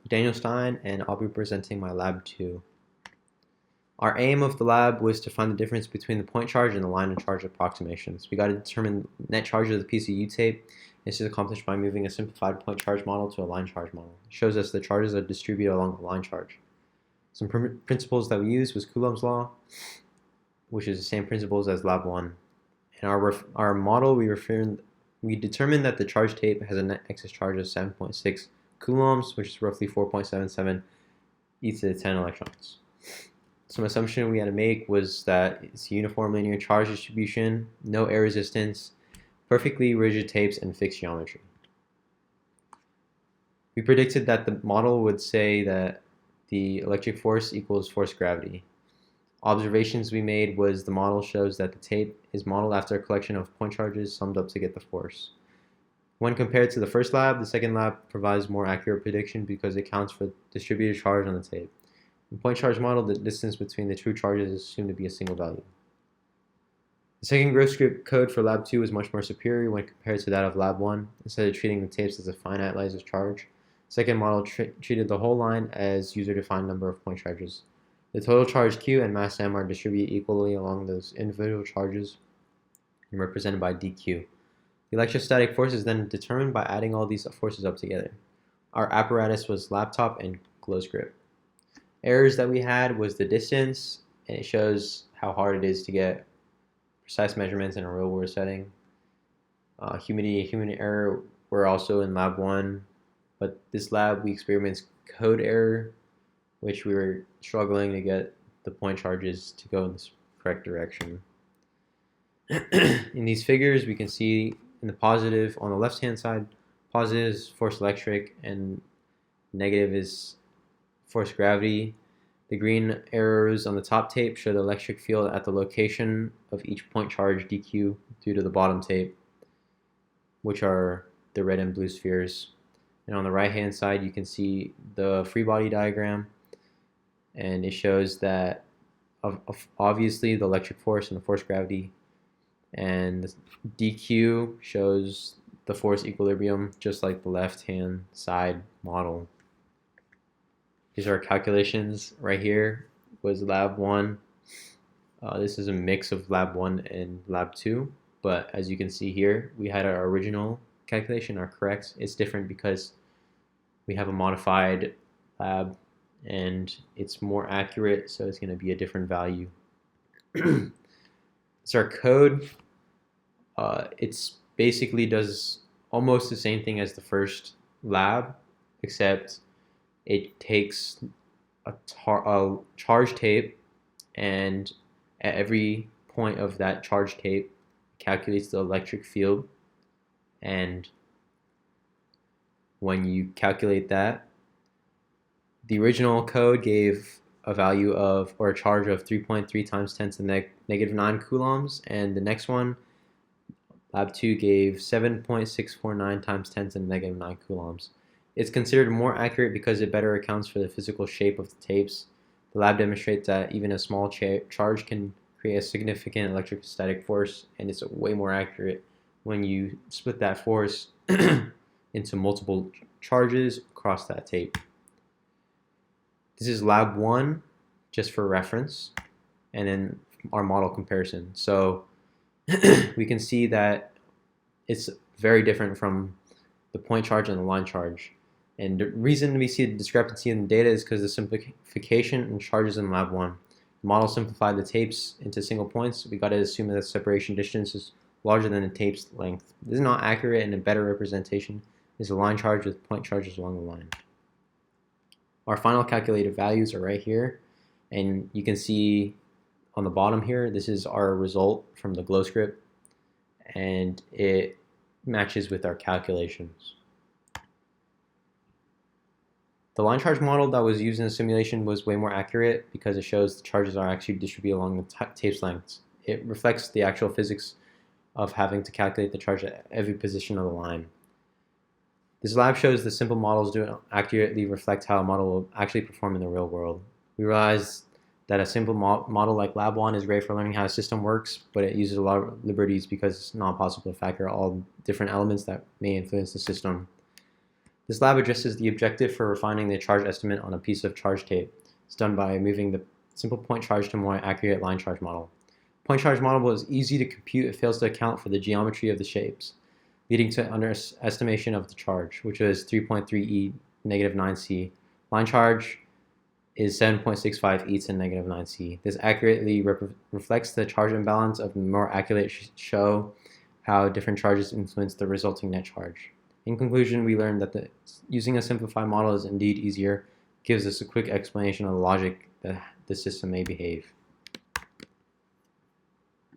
Daniel Stein, and I'll be presenting my Lab 2. Our aim of the lab was to find the difference between the point charge and the line of charge approximations. We got to determine net charge of the PCU tape. This is accomplished by moving a simplified point charge model to a line charge model. It shows us the charges are distributed along the line charge. Some principles that we used was Coulomb's law, which is the same principles as Lab 1. In our model, we determined that the charge tape has a net excess charge of 7.6 coulombs, which is roughly 4.77 e to the 10 electrons. Some assumption we had to make was that it's a uniform linear charge distribution, no air resistance, perfectly rigid tapes, and fixed geometry. We predicted that the model would say that the electric force equals force gravity. Observations we made was the model shows that the tape is modeled after a collection of point charges summed up to get the force. When compared to the first lab, the second lab provides more accurate prediction because it accounts for distributed charge on the tape. In point charge model, the distance between the two charges is assumed to be a single value. The second growth script code for Lab 2 is much more superior when compared to that of Lab 1. Instead of treating the tapes as a finite lattice charge, the second model treated the whole line as user-defined number of point charges. The total charge Q and mass M are distributed equally along those individual charges and represented by dq. The electrostatic force is then determined by adding all these forces up together. Our apparatus was laptop and glow script. Errors that we had was the distance, and it shows how hard it is to get precise measurements in a real world setting. Humidity and human error were also in Lab 1, but this lab we experienced code error, which we were struggling to get the point charges to go in the correct direction. In these figures, we can see in the positive on the left hand side, positive is force electric and negative is force gravity. The green arrows on the top tape show the electric field at the location of each point charge dq due to the bottom tape, which are the red and blue spheres. And on the right hand side, you can see the free body diagram, and it shows that obviously the electric force and the force gravity, and the dq shows the force equilibrium just like the left hand side model. These are calculations right here was Lab 1. This is a mix of Lab 1 and Lab 2, but as you can see here, we had our original calculation, our correct. It's different because we have a modified lab and it's more accurate, so it's going to be a different value. It's our code. It's basically does almost the same thing as the first lab, except it takes a charge tape, and at every point of that charge tape calculates the electric field, and when you calculate that, the original code gave a value of, or a charge of 3.3 times 10 to the negative 9 coulombs, and the next one, Lab 2, gave 7.649 times 10 to the negative 9 coulombs. It's considered more accurate because it better accounts for the physical shape of the tapes. The lab demonstrates that even a small charge can create a significant electrostatic force, and it's way more accurate when you split that force into multiple charges across that tape. This is Lab 1, just for reference, and then our model comparison. So we can see that it's very different from the point charge and the line charge. And the reason we see the discrepancy in the data is because of the simplification and charges in Lab 1. The model simplified the tapes into single points. We got to assume that the separation distance is larger than the tape's length. This is not accurate, and a better representation is a line charge with point charges along the line. Our final calculated values are right here, and you can see on the bottom here, this is our result from the glow script, and it matches with our calculations. The line charge model that was used in the simulation was way more accurate because it shows the charges are actually distributed along the tape's lengths. It reflects the actual physics of having to calculate the charge at every position of the line. This lab shows the simple models do accurately reflect how a model will actually perform in the real world. We realized that a simple model like Lab 1 is great for learning how a system works, but it uses a lot of liberties because it's not possible to factor all different elements that may influence the system. This lab addresses the objective for refining the charge estimate on a piece of charge tape. It's done by moving the simple point charge to a more accurate line charge model. Point charge model is easy to compute. It fails to account for the geometry of the shapes, leading to underestimation of the charge, which is 3.3 e negative 9c. Line charge is 7.65 e to negative 9c. This accurately reflects the charge imbalance of more accurate show how different charges influence the resulting net charge. In conclusion, we learned that using a simplified model is indeed easier, gives us a quick explanation of the logic that the system may behave.